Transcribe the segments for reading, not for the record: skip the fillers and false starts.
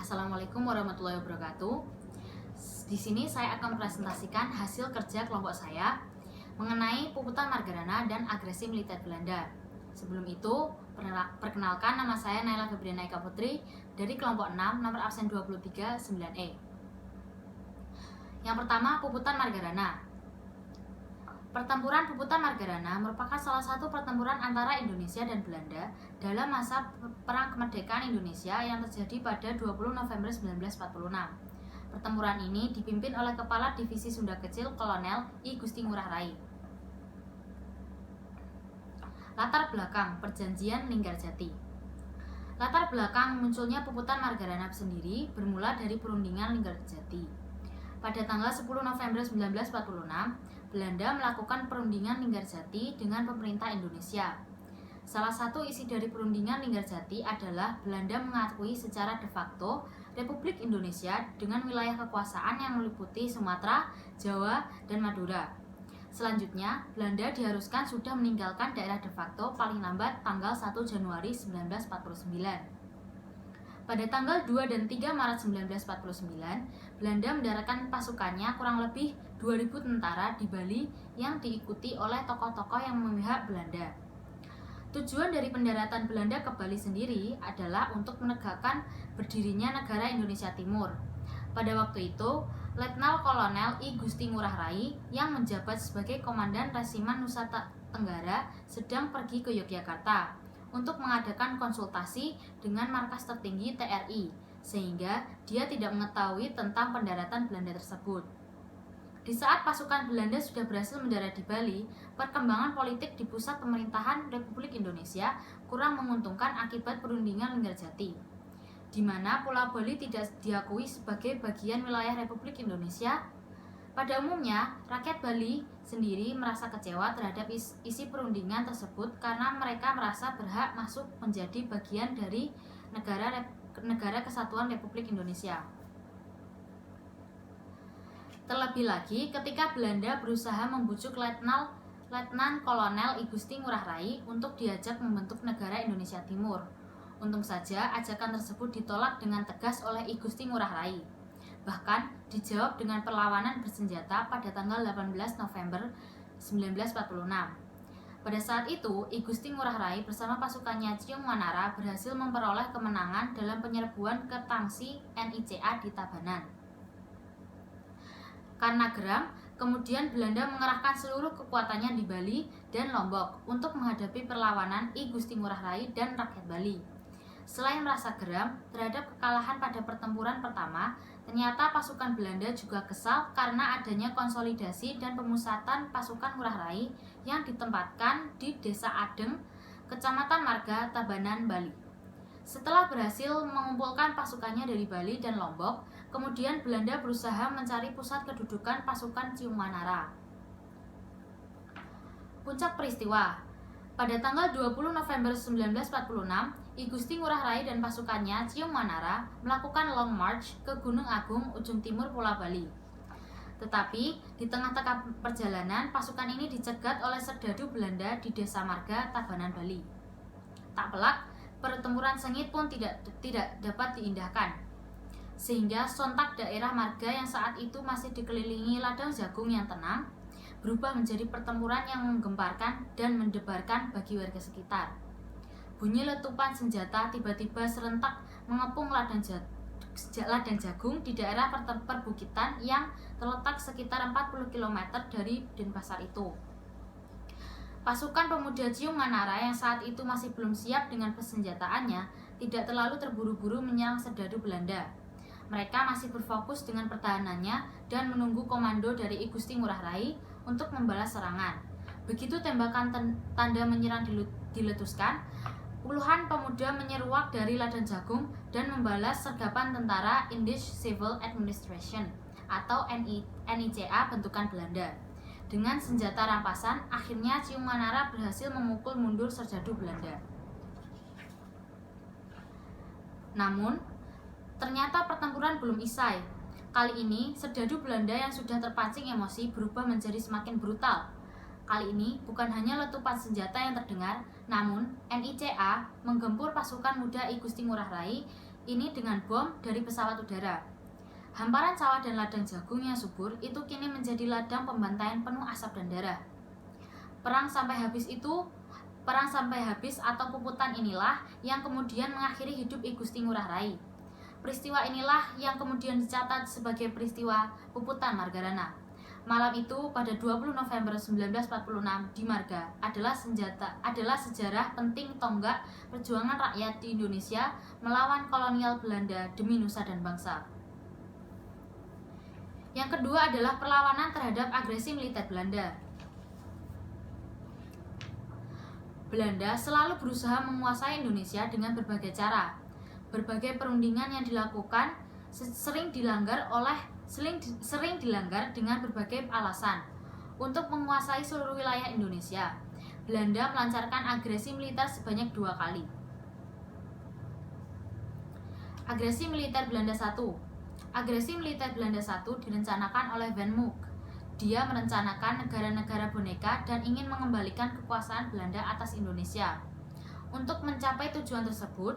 Assalamualaikum warahmatullahi wabarakatuh. Di sini saya akan presentasikan hasil kerja kelompok saya mengenai Puputan Margarana dan agresi militer Belanda. Sebelum itu, perkenalkan, nama saya Naila Febriana Eka Putri dari kelompok 6, nomor absen 23 9E. Yang pertama, Puputan Margarana. Pertempuran Puputan Margarana merupakan salah satu pertempuran antara Indonesia dan Belanda dalam masa Perang Kemerdekaan Indonesia yang terjadi pada 20 November 1946. Pertempuran ini dipimpin oleh Kepala Divisi Sunda Kecil Kolonel I Gusti Ngurah Rai. Latar belakang Perjanjian Linggarjati. Latar belakang munculnya Puputan Margarana sendiri bermula dari perundingan Linggarjati. Pada tanggal 10 November 1946, Belanda melakukan perundingan Linggarjati dengan pemerintah Indonesia. Salah satu isi dari perundingan Linggarjati adalah Belanda mengakui secara de facto Republik Indonesia dengan wilayah kekuasaan yang meliputi Sumatera, Jawa, dan Madura. Selanjutnya, Belanda diharuskan sudah meninggalkan daerah de facto paling lambat tanggal 1 Januari 1949. Pada tanggal 2 dan 3 Maret 1949, Belanda mendaratkan pasukannya kurang lebih 2.000 tentara di Bali yang diikuti oleh tokoh-tokoh yang memihak Belanda. Tujuan dari pendaratan Belanda ke Bali sendiri adalah untuk menegakkan berdirinya negara Indonesia Timur. Pada waktu itu, Letnan Kolonel I Gusti Ngurah Rai yang menjabat sebagai Komandan Resimen Nusa Tenggara sedang pergi ke Yogyakarta untuk mengadakan konsultasi dengan markas tertinggi TRI, sehingga dia tidak mengetahui tentang pendaratan Belanda tersebut. Di saat pasukan Belanda sudah berhasil mendarat di Bali, perkembangan politik di pusat pemerintahan Republik Indonesia kurang menguntungkan akibat perundingan Linggarjati, di mana Pulau Bali tidak diakui sebagai bagian wilayah Republik Indonesia. Pada umumnya, rakyat Bali sendiri merasa kecewa terhadap isi perundingan tersebut karena mereka merasa berhak masuk menjadi bagian dari negara Kesatuan Republik Indonesia. Terlebih lagi, ketika Belanda berusaha membujuk Letnan Kolonel I Gusti Ngurah Rai untuk diajak membentuk negara Indonesia Timur. Untung saja ajakan tersebut ditolak dengan tegas oleh I Gusti Ngurah Rai. Bahkan dijawab dengan perlawanan bersenjata pada tanggal 18 November 1946. Pada saat itu, I Gusti Ngurah Rai bersama pasukannya Ciung Manara berhasil memperoleh kemenangan dalam penyerbuan ke Tangsi NICA di Tabanan. Karena geram, kemudian Belanda mengerahkan seluruh kekuatannya di Bali dan Lombok untuk menghadapi perlawanan I Gusti Ngurah Rai dan rakyat Bali. Selain merasa geram terhadap kekalahan pada pertempuran pertama, ternyata pasukan Belanda juga kesal karena adanya konsolidasi dan pemusatan pasukan Ngurah Rai yang ditempatkan di Desa Adeng, Kecamatan Marga, Tabanan, Bali. Setelah berhasil mengumpulkan pasukannya dari Bali dan Lombok, kemudian Belanda berusaha mencari pusat kedudukan pasukan Ciung Manara. Puncak peristiwa. Pada tanggal 20 November 1946, I Gusti Ngurah Rai dan pasukannya Ciung Manara melakukan long march ke Gunung Agung ujung timur Pulau Bali. Tetapi di tengah-tengah perjalanan, pasukan ini dicegat oleh serdadu Belanda di Desa Marga, Tabanan, Bali. Tak pelak, pertempuran sengit pun tidak dapat diindahkan, sehingga sontak daerah Marga yang saat itu masih dikelilingi ladang jagung yang tenang berubah menjadi pertempuran yang menggemparkan dan mendebarkan bagi warga sekitar. Bunyi letupan senjata tiba-tiba serentak mengepung ladang jagung di daerah perbukitan yang terletak sekitar 40 km dari Denpasar itu. Pasukan pemuda Ciung Manara yang saat itu masih belum siap dengan persenjataannya tidak terlalu terburu-buru menyerang serdadu Belanda. Mereka masih berfokus dengan pertahanannya dan menunggu komando dari I Gusti Ngurah Rai untuk membalas serangan. Begitu tembakan tanda menyerang diletuskan, puluhan pemuda menyeruak dari ladang jagung dan membalas sergapan tentara Indische Civil Administration atau NICA bentukan Belanda. Dengan senjata rampasan, akhirnya Ciung Manara berhasil memukul mundur serdadu Belanda. Namun, ternyata pertempuran belum usai. Kali ini, serdadu Belanda yang sudah terpancing emosi berubah menjadi semakin brutal. Kali ini bukan hanya letupan senjata yang terdengar, namun NICA menggempur pasukan muda I Gusti Ngurah Rai ini dengan bom dari pesawat udara. Hamparan sawah dan ladang jagung yang subur itu kini menjadi ladang pembantaian penuh asap dan darah. Perang sampai habis atau puputan inilah yang kemudian mengakhiri hidup I Gusti Ngurah Rai. Peristiwa inilah yang kemudian dicatat sebagai peristiwa puputan Margarana. Malam itu pada 20 November 1946 di Marga adalah sejarah penting tonggak perjuangan rakyat di Indonesia melawan kolonial Belanda demi nusa dan bangsa. Yang kedua adalah perlawanan terhadap agresi militer Belanda. Belanda selalu berusaha menguasai Indonesia dengan berbagai cara. Berbagai perundingan yang dilakukan sering dilanggar dengan berbagai alasan. Untuk menguasai seluruh wilayah Indonesia, Belanda melancarkan agresi militer sebanyak 2 kali. Agresi militer Belanda 1. Agresi militer Belanda 1 direncanakan oleh Van Mook. Dia merencanakan negara-negara boneka dan ingin mengembalikan kekuasaan Belanda atas Indonesia. Untuk mencapai tujuan tersebut,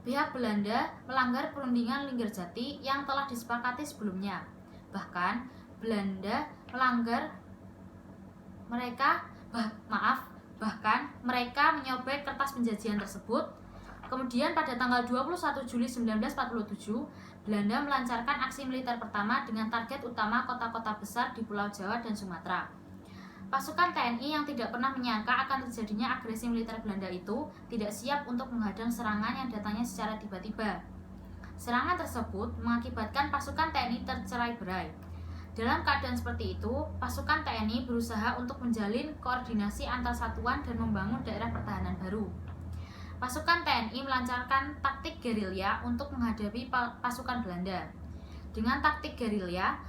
pihak Belanda melanggar perundingan Linggarjati yang telah disepakati sebelumnya. Bahkan mereka menyobek kertas penjajian tersebut. Kemudian pada tanggal 21 Juli 1947, Belanda melancarkan aksi militer pertama dengan target utama kota-kota besar di Pulau Jawa dan Sumatera. Pasukan TNI yang tidak pernah menyangka akan terjadinya agresi militer Belanda itu tidak siap untuk menghadang serangan yang datangnya secara tiba-tiba. Serangan tersebut mengakibatkan pasukan TNI tercerai-berai. Dalam keadaan seperti itu, pasukan TNI berusaha untuk menjalin koordinasi antar satuan dan membangun daerah pertahanan baru. Pasukan TNI melancarkan taktik gerilya untuk menghadapi pasukan Belanda. Dengan taktik gerilya,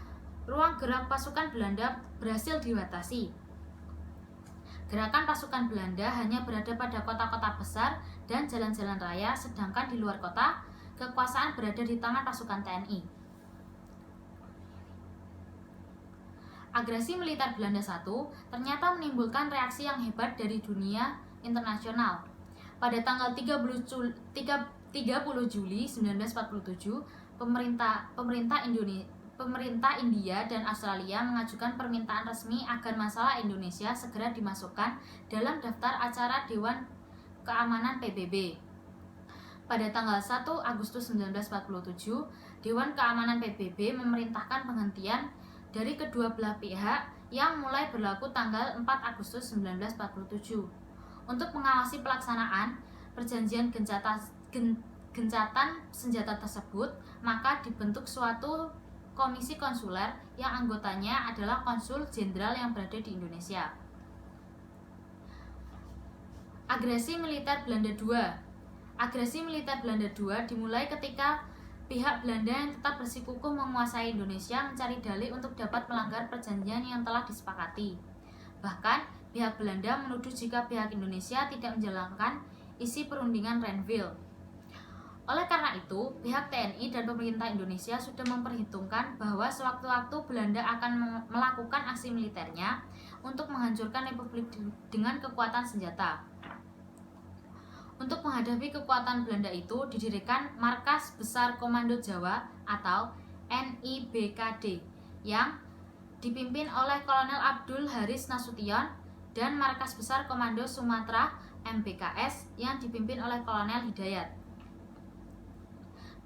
ruang gerak pasukan Belanda berhasil dibatasi. Gerakan pasukan Belanda hanya berada pada kota-kota besar dan jalan-jalan raya, sedangkan di luar kota, kekuasaan berada di tangan pasukan TNI. Agresi militer Belanda 1 ternyata menimbulkan reaksi yang hebat dari dunia internasional. Pada tanggal 30 Juli 1947, pemerintah India dan Australia mengajukan permintaan resmi agar masalah Indonesia segera dimasukkan dalam daftar acara Dewan Keamanan PBB. Pada tanggal 1 Agustus 1947, Dewan Keamanan PBB memerintahkan penghentian dari kedua belah pihak yang mulai berlaku tanggal 4 Agustus 1947. Untuk mengawasi pelaksanaan perjanjian gencatan senjata tersebut, maka dibentuk suatu komisi konsuler yang anggotanya adalah konsul jenderal yang berada di Indonesia. Agresi militer Belanda 2. Agresi militer Belanda 2 dimulai ketika pihak Belanda yang tetap bersikukuh menguasai Indonesia mencari dalih untuk dapat melanggar perjanjian yang telah disepakati. Bahkan, pihak Belanda menuduh jika pihak Indonesia tidak menjalankan isi perundingan Renville. Oleh karena itu, pihak TNI dan pemerintah Indonesia sudah memperhitungkan bahwa sewaktu-waktu Belanda akan melakukan aksi militernya untuk menghancurkan Republik dengan kekuatan senjata. Untuk menghadapi kekuatan Belanda itu, didirikan Markas Besar Komando Jawa atau NIBKD yang dipimpin oleh Kolonel Abdul Haris Nasution dan Markas Besar Komando Sumatera MBKS yang dipimpin oleh Kolonel Hidayat.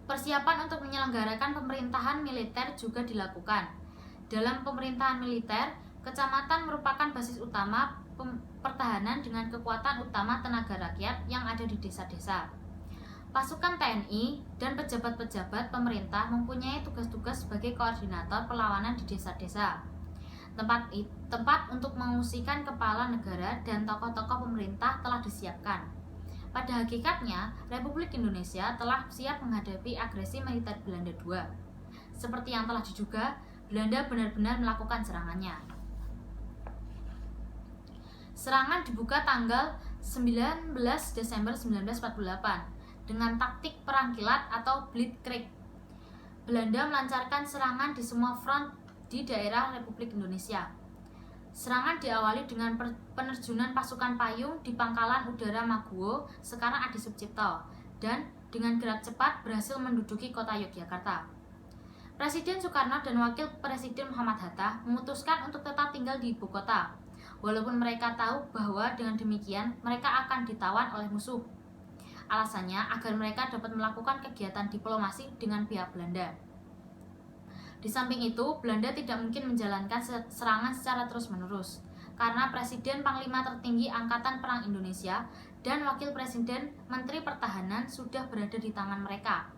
Persiapan untuk menyelenggarakan pemerintahan militer juga dilakukan. Dalam pemerintahan militer, kecamatan merupakan basis utama pertahanan dengan kekuatan utama tenaga rakyat yang ada di desa-desa. Pasukan TNI dan pejabat-pejabat pemerintah mempunyai tugas-tugas sebagai koordinator perlawanan di desa-desa. Tempat untuk mengungsikan kepala negara dan tokoh-tokoh pemerintah telah disiapkan. Pada hakikatnya, Republik Indonesia telah siap menghadapi agresi militer Belanda II. Seperti yang telah diduga, Belanda benar-benar melakukan serangannya. Serangan dibuka tanggal 19 Desember 1948 dengan taktik perang kilat atau Blitzkrieg. Belanda melancarkan serangan di semua front di daerah Republik Indonesia. Serangan diawali dengan penerjunan pasukan payung di Pangkalan Udara Maguwo, sekarang Adi Sucipto, dan dengan gerak cepat berhasil menduduki kota Yogyakarta. Presiden Soekarno dan Wakil Presiden Muhammad Hatta memutuskan untuk tetap tinggal di ibu kota, walaupun mereka tahu bahwa dengan demikian mereka akan ditawan oleh musuh. Alasannya agar mereka dapat melakukan kegiatan diplomasi dengan pihak Belanda. Di samping itu, Belanda tidak mungkin menjalankan serangan secara terus-menerus, karena Presiden Panglima tertinggi Angkatan Perang Indonesia dan Wakil Presiden Menteri Pertahanan sudah berada di tangan mereka.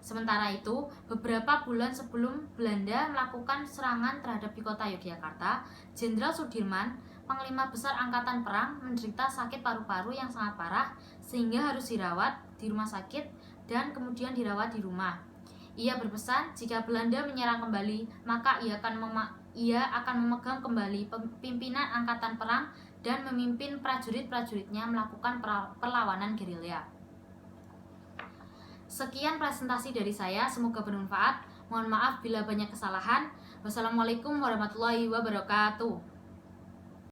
Sementara itu, beberapa bulan sebelum Belanda melakukan serangan terhadap di kota Yogyakarta, Jenderal Sudirman, Panglima Besar Angkatan Perang, menderita sakit paru-paru yang sangat parah sehingga harus dirawat di rumah sakit dan kemudian dirawat di rumah. Ia berpesan jika Belanda menyerang kembali, maka ia akan memegang kembali pimpinan Angkatan Perang dan memimpin prajurit-prajuritnya melakukan perlawanan gerilya. Sekian presentasi dari saya, semoga bermanfaat. Mohon maaf bila banyak kesalahan. Wassalamualaikum warahmatullahi wabarakatuh.